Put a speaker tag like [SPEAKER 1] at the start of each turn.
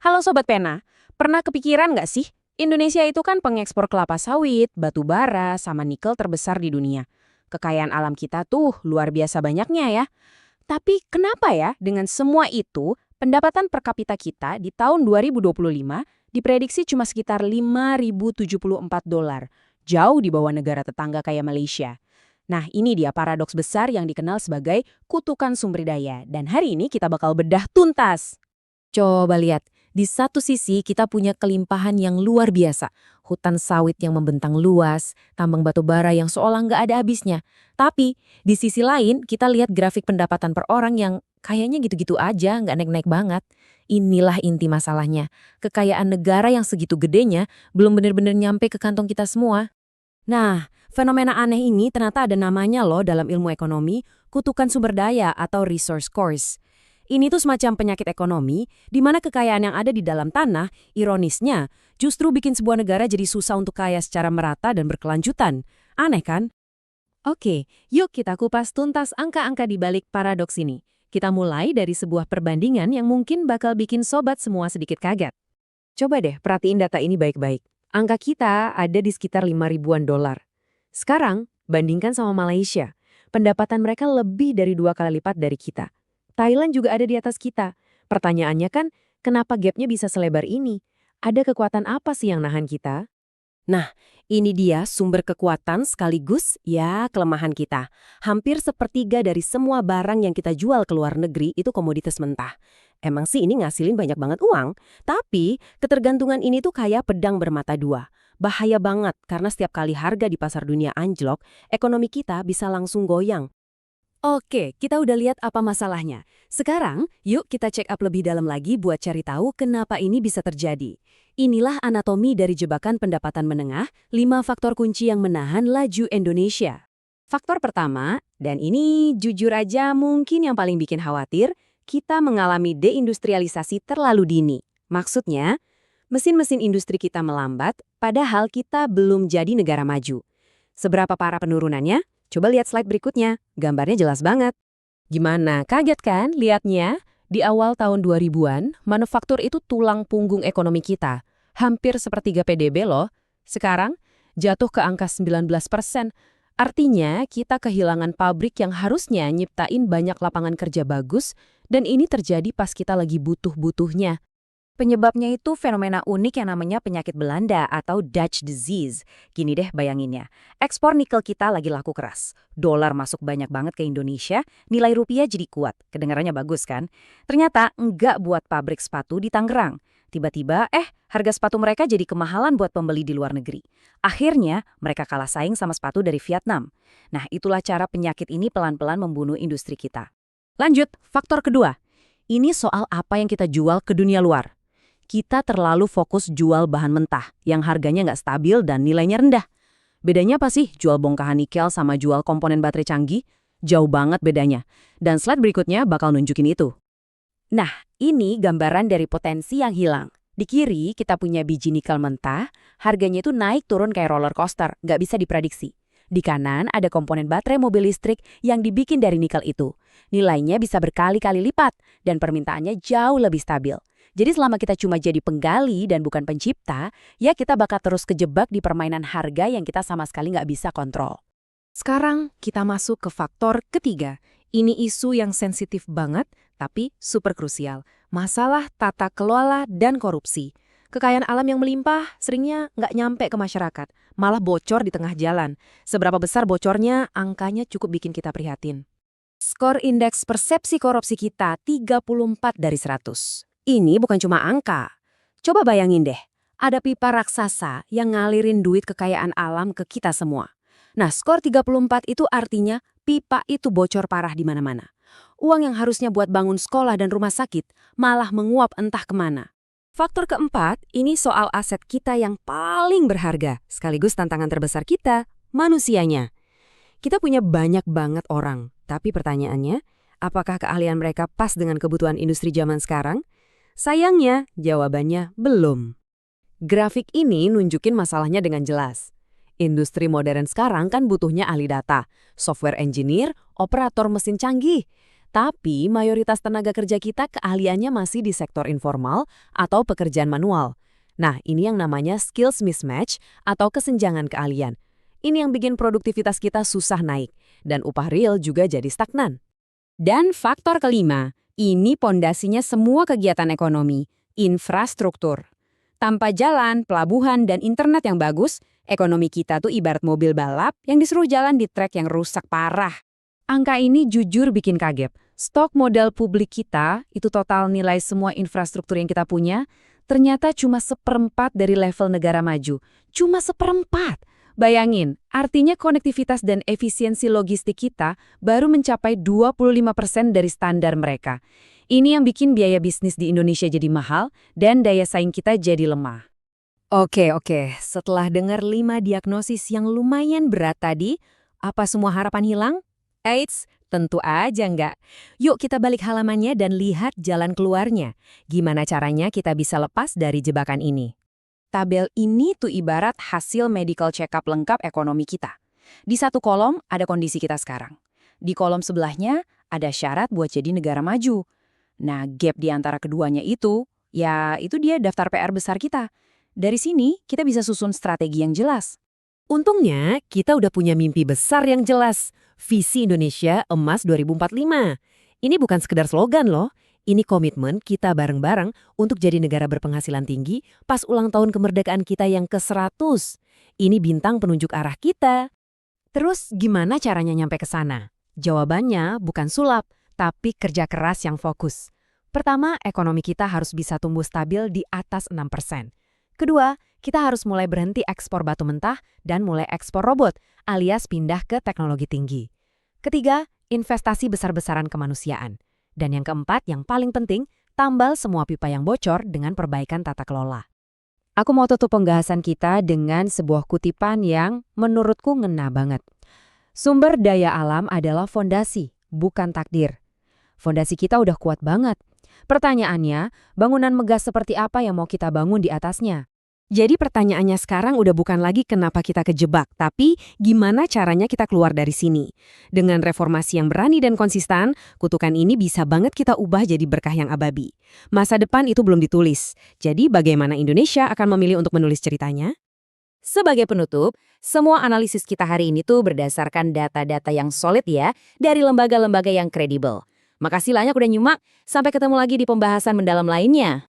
[SPEAKER 1] Halo Sobat Pena, pernah kepikiran nggak sih? Indonesia itu kan pengekspor kelapa sawit, batu bara, sama nikel terbesar di dunia. Kekayaan alam kita tuh luar biasa banyaknya ya. Tapi kenapa ya dengan semua itu, pendapatan per kapita kita di tahun 2025 diprediksi cuma sekitar $5.074, jauh di bawah negara tetangga kayak Malaysia. Nah, ini dia paradoks besar yang dikenal sebagai kutukan sumber daya. Dan hari ini kita bakal bedah tuntas.
[SPEAKER 2] Coba lihat, di satu sisi kita punya kelimpahan yang luar biasa. Hutan sawit yang membentang luas, tambang batu bara yang seolah nggak ada habisnya. Tapi, di sisi lain kita lihat grafik pendapatan per orang yang kayaknya gitu-gitu aja, nggak naik-naik banget. Inilah inti masalahnya. Kekayaan negara yang segitu gedenya belum benar-benar nyampe ke kantong kita semua.
[SPEAKER 1] Nah, fenomena aneh ini ternyata ada namanya loh dalam ilmu ekonomi, kutukan sumber daya atau resource curse. Ini tuh semacam penyakit ekonomi, di mana kekayaan yang ada di dalam tanah, ironisnya, justru bikin sebuah negara jadi susah untuk kaya secara merata dan berkelanjutan. Aneh kan? Oke, yuk kita kupas tuntas angka-angka di balik paradoks ini. Kita mulai dari sebuah perbandingan yang mungkin bakal bikin sobat semua sedikit kaget. Coba deh perhatiin data ini baik-baik. Angka kita ada di sekitar 5 ribuan dolar. Sekarang, bandingkan sama Malaysia. Pendapatan mereka lebih dari 2 kali lipat dari kita. Thailand juga ada di atas kita. Pertanyaannya kan, kenapa gapnya bisa selebar ini? Ada kekuatan apa sih yang nahan kita? Nah, ini dia sumber kekuatan sekaligus ya kelemahan kita. Hampir sepertiga dari semua barang yang kita jual ke luar negeri itu komoditas mentah. Emang sih ini ngasilin banyak banget uang, tapi ketergantungan ini tuh kayak pedang bermata dua. Bahaya banget karena setiap kali harga di pasar dunia anjlok, ekonomi kita bisa langsung goyang. Oke, kita udah lihat apa masalahnya. Sekarang, yuk kita check up lebih dalam lagi buat cari tahu kenapa ini bisa terjadi. Inilah anatomi dari jebakan pendapatan menengah, 5 faktor kunci yang menahan laju Indonesia. Faktor pertama, dan ini jujur aja mungkin yang paling bikin khawatir, kita mengalami deindustrialisasi terlalu dini. Maksudnya, mesin-mesin industri kita melambat, padahal kita belum jadi negara maju. Seberapa parah penurunannya? Coba lihat slide berikutnya, gambarnya jelas banget. Gimana, kaget kan lihatnya? Di awal tahun 2000-an, manufaktur itu tulang punggung ekonomi kita. Hampir sepertiga PDB loh. Sekarang, jatuh ke angka 19%. Artinya, kita kehilangan pabrik yang harusnya nyiptain banyak lapangan kerja bagus, dan ini terjadi pas kita lagi butuh-butuhnya. Penyebabnya itu fenomena unik yang namanya penyakit Belanda atau Dutch disease. Gini deh bayanginnya, ekspor nikel kita lagi laku keras. Dolar masuk banyak banget ke Indonesia, nilai rupiah jadi kuat. Kedengarannya bagus kan? Ternyata enggak buat pabrik sepatu di Tangerang. Tiba-tiba, harga sepatu mereka jadi kemahalan buat pembeli di luar negeri. Akhirnya, mereka kalah saing sama sepatu dari Vietnam. Nah, itulah cara penyakit ini pelan-pelan membunuh industri kita. Lanjut, faktor kedua. Ini soal apa yang kita jual ke dunia luar. Kita terlalu fokus jual bahan mentah yang harganya nggak stabil dan nilainya rendah. Bedanya apa sih jual bongkahan nikel sama jual komponen baterai canggih? Jauh banget bedanya. Dan slide berikutnya bakal nunjukin itu. Nah, ini gambaran dari potensi yang hilang. Di kiri kita punya biji nikel mentah, harganya itu naik turun kayak roller coaster, nggak bisa diprediksi. Di kanan ada komponen baterai mobil listrik yang dibikin dari nikel itu. Nilainya bisa berkali-kali lipat dan permintaannya jauh lebih stabil. Jadi selama kita cuma jadi penggali dan bukan pencipta, ya kita bakal terus kejebak di permainan harga yang kita sama sekali nggak bisa kontrol. Sekarang kita masuk ke faktor ketiga. Ini isu yang sensitif banget, tapi super krusial. Masalah tata kelola dan korupsi. Kekayaan alam yang melimpah seringnya nggak nyampe ke masyarakat, malah bocor di tengah jalan. Seberapa besar bocornya, angkanya cukup bikin kita prihatin. Skor indeks persepsi korupsi kita 34 dari 100. Ini bukan cuma angka. Coba bayangin deh, ada pipa raksasa yang ngalirin duit kekayaan alam ke kita semua. Nah, skor 34 itu artinya pipa itu bocor parah di mana-mana. Uang yang harusnya buat bangun sekolah dan rumah sakit malah menguap entah kemana. Faktor keempat, ini soal aset kita yang paling berharga, sekaligus tantangan terbesar kita, manusianya. Kita punya banyak banget orang, tapi pertanyaannya, apakah keahlian mereka pas dengan kebutuhan industri zaman sekarang? Sayangnya, jawabannya belum. Grafik ini nunjukin masalahnya dengan jelas. Industri modern sekarang kan butuhnya ahli data, software engineer, operator mesin canggih. Tapi mayoritas tenaga kerja kita keahliannya masih di sektor informal atau pekerjaan manual. Nah, ini yang namanya skills mismatch atau kesenjangan keahlian. Ini yang bikin produktivitas kita susah naik, dan upah real juga jadi stagnan.
[SPEAKER 2] Dan faktor kelima, ini pondasinya semua kegiatan ekonomi, infrastruktur. Tanpa jalan, pelabuhan, dan internet yang bagus, ekonomi kita tuh ibarat mobil balap yang disuruh jalan di trek yang rusak parah. Angka ini jujur bikin kaget. Stok modal publik kita, itu total nilai semua infrastruktur yang kita punya, ternyata cuma 1/4 dari level negara maju. Cuma 1/4. Bayangin, artinya konektivitas dan efisiensi logistik kita baru mencapai 25% dari standar mereka. Ini yang bikin biaya bisnis di Indonesia jadi mahal dan daya saing kita jadi lemah. Oke, setelah dengar 5 diagnosis yang lumayan berat tadi, apa semua harapan hilang? Eits, tentu aja enggak. Yuk kita balik halamannya dan lihat jalan keluarnya. Gimana caranya kita bisa lepas dari jebakan ini? Tabel ini tuh ibarat hasil medical check-up lengkap ekonomi kita. Di satu kolom ada kondisi kita sekarang. Di kolom sebelahnya ada syarat buat jadi negara maju. Nah, gap di antara keduanya itu, ya itu dia daftar PR besar kita. Dari sini, kita bisa susun strategi yang jelas.
[SPEAKER 1] Untungnya, kita udah punya mimpi besar yang jelas. Visi Indonesia Emas 2045. Ini bukan sekedar slogan loh. Ini komitmen kita bareng-bareng untuk jadi negara berpenghasilan tinggi pas ulang tahun kemerdekaan kita yang ke-100. Ini bintang penunjuk arah kita. Terus gimana caranya nyampe ke sana? Jawabannya bukan sulap, tapi kerja keras yang fokus. Pertama, ekonomi kita harus bisa tumbuh stabil di atas 6%. Kedua, kita harus mulai berhenti ekspor batu mentah dan mulai ekspor robot, alias pindah ke teknologi tinggi. Ketiga, investasi besar-besaran kemanusiaan. Dan yang keempat, yang paling penting, tambal semua pipa yang bocor dengan perbaikan tata kelola. Aku mau tutup pembahasan kita dengan sebuah kutipan yang menurutku ngena banget. Sumber daya alam adalah fondasi, bukan takdir. Fondasi kita udah kuat banget. Pertanyaannya, bangunan megah seperti apa yang mau kita bangun di atasnya? Jadi pertanyaannya sekarang udah bukan lagi kenapa kita kejebak, tapi gimana caranya kita keluar dari sini. Dengan reformasi yang berani dan konsisten, kutukan ini bisa banget kita ubah jadi berkah yang abadi. Masa depan itu belum ditulis, jadi bagaimana Indonesia akan memilih untuk menulis ceritanya? Sebagai penutup, semua analisis kita hari ini tuh berdasarkan data-data yang solid ya, dari lembaga-lembaga yang kredibel. Makasih banyak udah nyimak, sampai ketemu lagi di pembahasan mendalam lainnya.